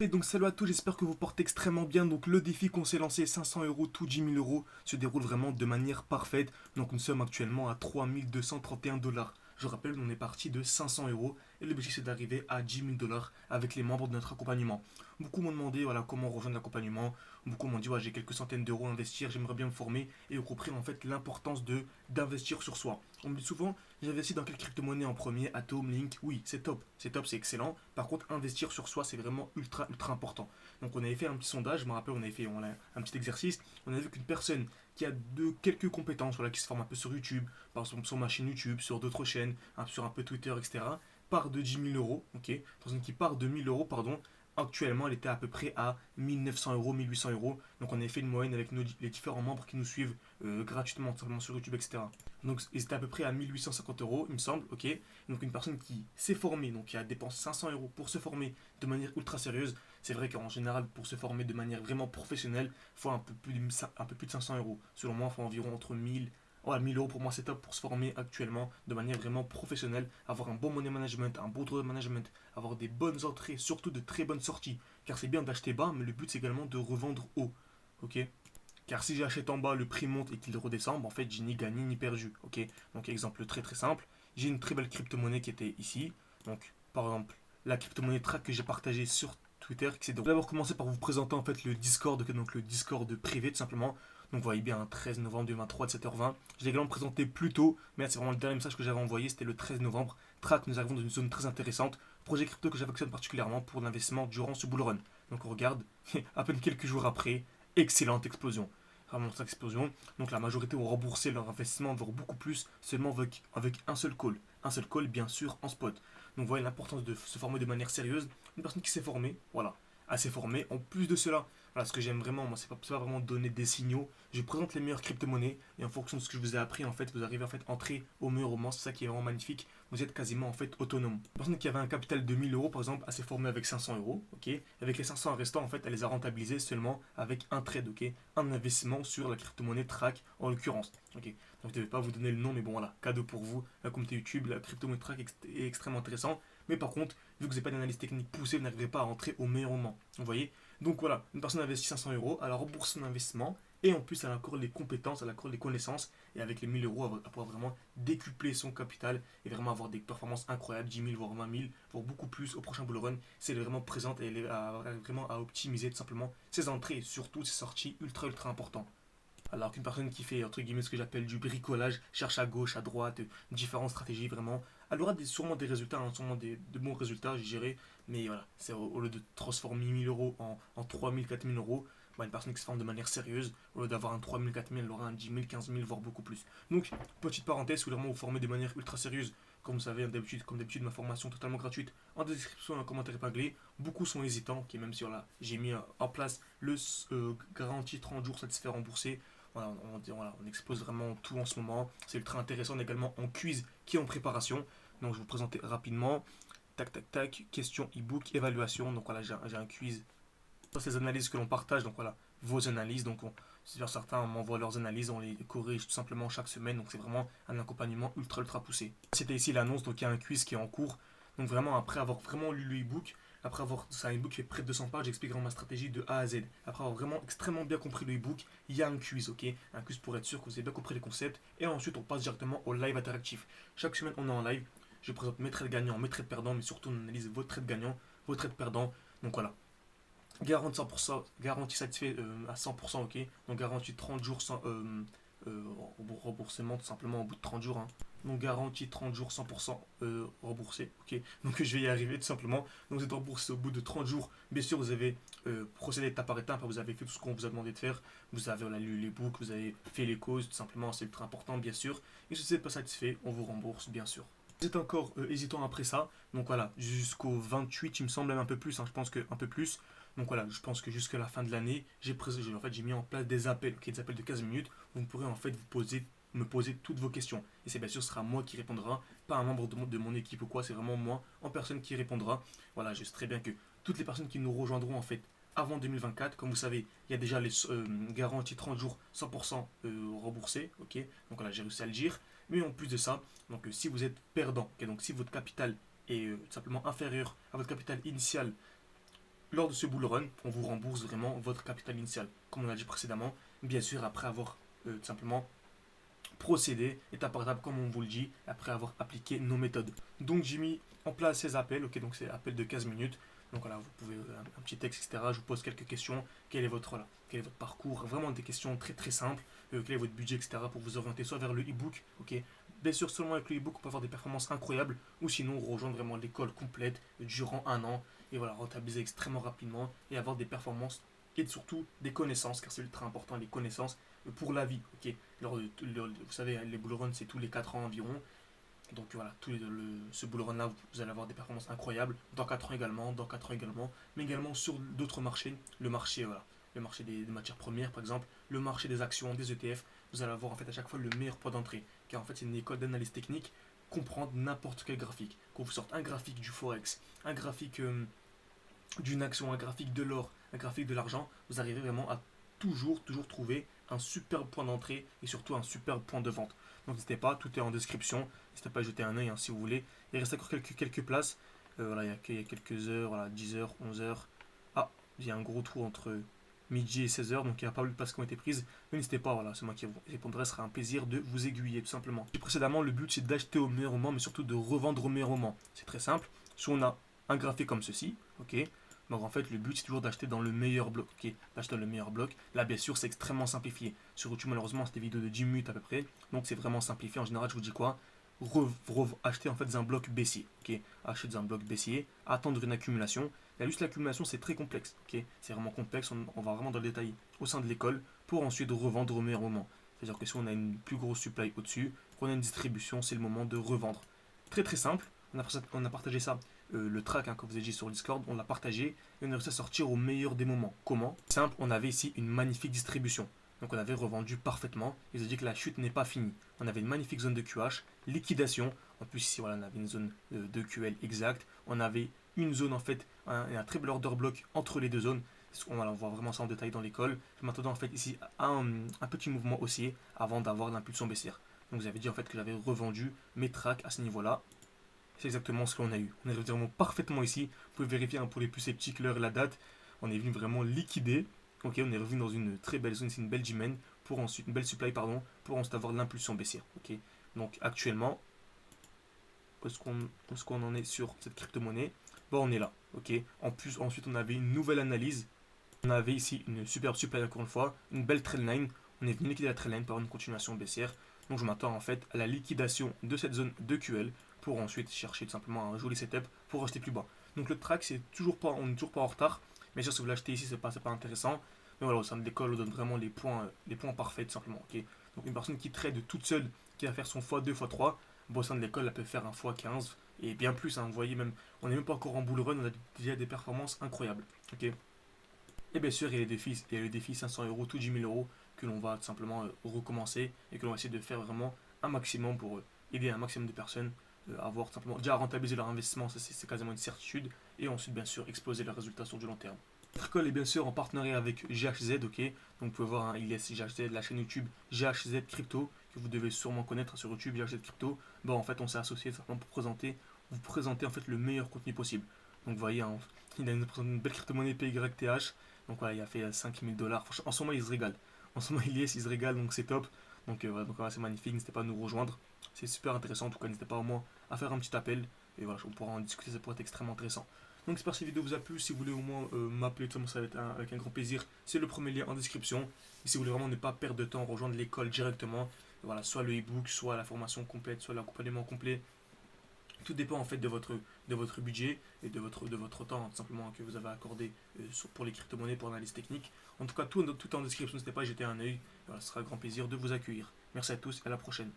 Et donc salut à tous, j'espère que vous portez extrêmement bien. Donc le défi qu'on s'est lancé, 500 euros, tout 10 000 euros, se déroule vraiment de manière parfaite. Donc nous sommes actuellement à 3231 dollars. Je rappelle, on est parti de 500 euros et l'objectif c'est d'arriver à 10 000 dollars avec les membres de notre accompagnement. Beaucoup m'ont demandé voilà, comment rejoindre l'accompagnement. Beaucoup m'ont dit ouais, j'ai quelques centaines d'euros à investir, j'aimerais bien me former et ont compris en fait l'importance d'investir sur soi. On me dit souvent, j'investis dans quelle crypto-monnaie en premier, Atom, Link, oui, c'est top, c'est excellent. Par contre, investir sur soi, c'est vraiment ultra important. Donc on avait fait un petit sondage, je me rappelle, on a un petit exercice, on a vu qu'une personne qui a quelques compétences, voilà, qui se forme un peu sur YouTube, par exemple sur ma chaîne YouTube, sur d'autres chaînes, sur un peu Twitter, etc., part de 10 000 euros, ok, personne qui part de 1000 euros, pardon, actuellement elle était à peu près à 1900 euros, 1800 euros. Donc on avait fait une moyenne avec les différents membres qui nous suivent gratuitement, simplement sur YouTube, etc. Donc ils étaient à peu près à 1850 euros, il me semble, ok. Donc une personne qui s'est formée, donc qui a dépensé 500 euros pour se former de manière ultra sérieuse, c'est vrai qu'en général, pour se former de manière vraiment professionnelle, il faut un peu plus de 500 euros. Selon moi, il faut environ entre 1000. Ouais, 1000 euros pour moi c'est top pour se former actuellement de manière vraiment professionnelle, avoir un bon money management, un bon droit de management, avoir des bonnes entrées, surtout de très bonnes sorties. Car c'est bien d'acheter bas, mais le but c'est également de revendre haut. Ok. Car si j'achète en bas, le prix monte et qu'il redescend, en fait j'ai ni gagné ni perdu. Ok. Donc exemple très simple, j'ai une très belle crypto-monnaie qui était ici. Donc par exemple la crypto-monnaie track que j'ai partagée sur Twitter. C'est donc d'abord commencer par vous présenter en fait le Discord, donc le Discord privé tout simplement. Donc vous voyez bien, 13 novembre 2023 de 7h20. Je l'ai également présenté plus tôt, mais là c'est vraiment le dernier message que j'avais envoyé, c'était le 13 novembre. Track, nous arrivons dans une zone très intéressante. Projet crypto que j'affectionne particulièrement pour l'investissement durant ce bull run. Donc on regarde, à peine quelques jours après, excellente explosion. Vraiment cette explosion. Donc la majorité ont remboursé leur investissement, voire beaucoup plus, seulement avec un seul call. Un seul call, bien sûr, en spot. Donc vous voyez l'importance de se former de manière sérieuse. Une personne qui s'est formée, voilà, assez formée. En plus de cela, voilà, ce que j'aime vraiment, moi, c'est pas vraiment donner des signaux. Je présente les meilleures crypto-monnaies et en fonction de ce que je vous ai appris, en fait, vous arrivez en fait à entrer au meilleur moment. C'est ça qui est vraiment magnifique. Vous êtes quasiment en fait autonome. Une personne qui avait un capital de 1000 euros, par exemple, elle s'est formée avec 500 euros, ok. Avec les 500 restants, en fait, elle les a rentabilisés seulement avec un trade, ok. Un investissement sur la crypto-monnaie Track en l'occurrence, ok. Donc je ne devais pas vous donner le nom, mais bon voilà, cadeau pour vous. La communauté YouTube, la crypto-monnaie Track est extrêmement intéressant. Mais par contre, vu que vous n'avez pas d'analyse technique poussée, vous n'arrivez pas à rentrer au meilleur moment. Vous voyez. Donc voilà, une personne investit 500 euros, elle rembourse son investissement et en plus elle a encore les compétences, elle a encore les connaissances et avec les 1000 euros, elle va pouvoir vraiment décupler son capital et vraiment avoir des performances incroyables, 10 000 voire 20 000, voire beaucoup plus au prochain bull run. C'est vraiment présente et elle est vraiment à optimiser tout simplement ses entrées et surtout ses sorties ultra importantes. Alors qu'une personne qui fait entre guillemets ce que j'appelle du bricolage, cherche à gauche, à droite, différentes stratégies vraiment, elle aura sûrement des résultats, hein, sûrement de bons résultats, je dirais. Mais voilà, c'est au lieu de transformer 1000 euros en 3000, 4000 euros, bah, une personne qui se forme de manière sérieuse, au lieu d'avoir un 3000, 4000, elle aura un 10 000, 15 000, voire beaucoup plus. Donc, petite parenthèse, si vous voulez vraiment vous former de manière ultra sérieuse, comme vous savez, comme d'habitude, ma formation totalement gratuite, en description et en commentaire épinglé. Beaucoup sont hésitants, okay, même si voilà, j'ai mis en place le garantie 30 jours, ça te se fait rembourser. Voilà, on expose vraiment tout en ce moment. C'est ultra intéressant. On est également en quiz qui est en préparation. Donc je vais vous présenter rapidement. Tac. Question e-book, évaluation. Donc voilà, j'ai un quiz. Ça, c'est les analyses que l'on partage. Donc voilà, vos analyses. Donc certains m'envoient leurs analyses. On les corrige tout simplement chaque semaine. Donc c'est vraiment un accompagnement ultra poussé. C'était ici l'annonce. Donc il y a un quiz qui est en cours. Donc vraiment, après avoir vraiment lu le e-book, après avoir, c'est un e-book qui fait près de 200 pages, j'explique vraiment ma stratégie de A à Z. Après avoir vraiment extrêmement bien compris le e-book, il y a un quiz, ok. Un quiz pour être sûr que vous avez bien compris les concepts. Et ensuite, on passe directement au live interactif. Chaque semaine, on est en live. Je présente mes trades gagnants, mes trades perdants, mais surtout, on analyse vos trades gagnants, vos trades perdants. Donc voilà. Garantie 100%, garantie satisfait à 100%, ok. Donc garantie 30 jours sans remboursement tout simplement au bout de 30 jours, hein. Donc garantie 30 jours 100% remboursé, ok. Donc je vais y arriver tout simplement. Donc vous êtes remboursé au bout de 30 jours. Bien sûr, vous avez procédé étape par étape, vous avez fait tout ce qu'on vous a demandé de faire. Vous avez voilà, lu les books, vous avez fait les causes, tout simplement, c'est ultra important, bien sûr. Et si vous n'êtes pas satisfait, on vous rembourse, bien sûr. Vous êtes encore hésitant après ça, donc voilà, jusqu'au 28, il me semble même un peu plus, hein, je pense qu'un peu plus. Donc voilà, je pense que jusqu'à la fin de l'année, j'ai mis en place des appels, okay, des appels de 15 minutes. Vous pourrez en fait me poser toutes vos questions. Et c'est bien sûr, ce sera moi qui répondra, pas un membre de mon équipe ou quoi, c'est vraiment moi en personne qui répondra. Voilà, je sais très bien que toutes les personnes qui nous rejoindront en fait avant 2024, comme vous savez, il y a déjà les garanties 30 jours 100% remboursés, ok. Donc voilà, j'ai réussi à le dire. Mais en plus de ça, donc si vous êtes perdant, okay, donc si votre capital est tout simplement inférieur à votre capital initial Lors de ce bull run, on vous rembourse vraiment votre capital initial, comme on l'a dit précédemment, bien sûr après avoir tout simplement procédé étape par étape, comme on vous le dit, après avoir appliqué nos méthodes. Donc j'ai mis en place ces appels, ok, donc c'est appel de 15 minutes. Donc voilà, vous pouvez un petit texte, etc. Je vous pose quelques questions. Quel est votre, voilà, quel est votre parcours? Vraiment des questions très très simples. Quel est votre budget, etc. pour vous orienter soit vers le e-book, ok. Bien sûr, seulement avec le e-book, on peut avoir des performances incroyables, ou sinon rejoindre vraiment l'école complète durant un an et voilà, rentabiliser extrêmement rapidement et avoir des performances et surtout des connaissances, car c'est ultra important, les connaissanses pour la vie, ok. Vous savez, les bull runs, c'est tous les 4 ans environ. Donc voilà, ce bull run là, vous allez avoir des performances incroyables dans 4 ans également, mais également sur d'autres marchés, le marché, voilà, le marché des matières premières par exemple, le marché des actions, des ETF, vous allez avoir en fait à chaque fois le meilleur point d'entrée, car en fait c'est une école d'analyse technique, comprendre n'importe quel graphique, qu'on vous sorte un graphique du forex, un graphique d'une action, un graphique de l'or, un graphique de l'argent, vous arrivez vraiment à toujours trouver un super point d'entrée et surtout un super point de vente. Donc n'hésitez pas, tout est en description, n'hésitez pas à jeter un oeil si vous voulez. Il reste encore quelques places, voilà, il y a quelques heures, voilà, 10 heures, 11 heures. Ah, il y a un gros trou entre midi et 16 heures, donc il n'y a pas eu de places qui ont été prises. Mais n'hésitez pas, voilà, c'est moi qui répondrai, ce sera un plaisir de vous aiguiller tout simplement. Et précédemment, le but c'est d'acheter au meilleur moment, mais surtout de revendre au meilleur moment. C'est très simple, soit on a un graphique comme ceci, ok. Donc en fait, le but c'est toujours d'acheter dans le meilleur bloc, ok, d'acheter dans le meilleur bloc. Là, bien sûr, c'est extrêmement simplifié. Sur YouTube, malheureusement, c'est des vidéos de 10 minutes à peu près, donc c'est vraiment simplifié. En général, je vous dis quoi? Acheter en fait dans un bloc baissier, ok. Acheter dans un bloc baissier, attendre une accumulation. Il y a juste l'accumulation, c'est très complexe, ok. C'est vraiment complexe. On va vraiment dans le détail au sein de l'école pour ensuite revendre au meilleur moment. C'est-à-dire que si on a une plus grosse supply au-dessus, qu'on a une distribution, c'est le moment de revendre. Très très simple. On a partagé ça, le track, hein, comme vous avez dit sur Discord, on l'a partagé et on a réussi à sortir au meilleur des moments. Comment? Simple, on avait ici une magnifique distribution. Donc on avait revendu parfaitement. Ils ont dit que la chute n'est pas finie. On avait une magnifique zone de QH, liquidation. En plus ici voilà, on avait une zone de QL exacte. On avait une zone en fait, un très bel order block entre les deux zones. On voit vraiment ça en détail dans l'école. Je m'attendais en fait ici à un petit mouvement haussier avant d'avoir l'impulsion baissière. Donc vous avez dit en fait que j'avais revendu mes tracks à ce niveau-là. C'est exactement ce qu'on a eu. On est vraiment parfaitement ici. Vous pouvez vérifier, hein, pour les plus sceptiques, l'heure et la date. On est venu vraiment liquider. Ok, on est revenu dans une très belle zone, c'est une belle G-Man, pour ensuite une belle supply, pardon, pour ensuite avoir l'impulsion baissière. Ok, donc actuellement, où est-ce qu'on en est sur cette crypto-monnaie? Bon, on est là. Ok, en plus, ensuite, on avait une nouvelle analyse. On avait ici une superbe supply, encore une fois, une belle trendline. On est venu liquider la trendline par une continuation baissière. Donc je m'attends en fait à la liquidation de cette zone de QL pour ensuite chercher tout simplement un joli setup pour acheter plus bas. Donc le track, on n'est toujours pas en retard. Bien sûr, si vous l'achetez ici, c'est pas intéressant. Mais voilà, au sein de l'école, on donne vraiment les points parfaits tout simplement. Ok. Donc une personne qui trade toute seule, qui va faire son x2, x3, bon, au sein de l'école, elle peut faire un x15 et bien plus. Hein, vous voyez, même, on n'est même pas encore en bull run, on a déjà des performances incroyables. Ok. Et bien sûr, il y a le défi 500 euros, tout 10 000 euros que l'on va tout simplement recommencer et que l'on va essayer de faire vraiment un maximum pour aider un maximum de personnes à avoir tout simplement déjà à rentabiliser leur investissement, ça c'est quasiment une certitude, et ensuite bien sûr exploser leurs résultats sur du long terme. Notre école est bien sûr en partenariat avec GHZ, ok. Donc vous pouvez voir, hein, il y a GHZ, la chaîne YouTube GHZ Crypto, que vous devez sûrement connaître sur YouTube, GHZ Crypto. Bon, en fait, on s'est associé simplement pour vous présenter en fait le meilleur contenu possible. Donc vous voyez, hein, il a une belle crypto-monnaie PYTH. Donc voilà, il a fait 5000 dollars. En ce moment, il se régale. En ce moment, il se régale, donc c'est top. Donc voilà, c'est magnifique. N'hésitez pas à nous rejoindre. C'est super intéressant. En tout cas, n'hésitez pas au moins à faire un petit appel. Et voilà, on pourra en discuter. Ça pourrait être extrêmement intéressant. Donc j'espère que cette vidéo vous a plu. Si vous voulez au moins m'appeler, tout ça va être avec un grand plaisir. C'est le premier lien en description. Et si vous voulez vraiment ne pas perdre de temps, rejoindre l'école directement. Voilà, soit le e-book, soit la formation complète, soit l'accompagnement complet. Tout dépend en fait de votre budget et de votre temps, hein, tout simplement, que vous avez accordé pour les crypto-monnaies, pour l'analyse technique. En tout cas, tout en description, n'hésitez pas à jeter un œil. Voilà, ce sera un grand plaisir de vous accueillir. Merci à tous et à la prochaine.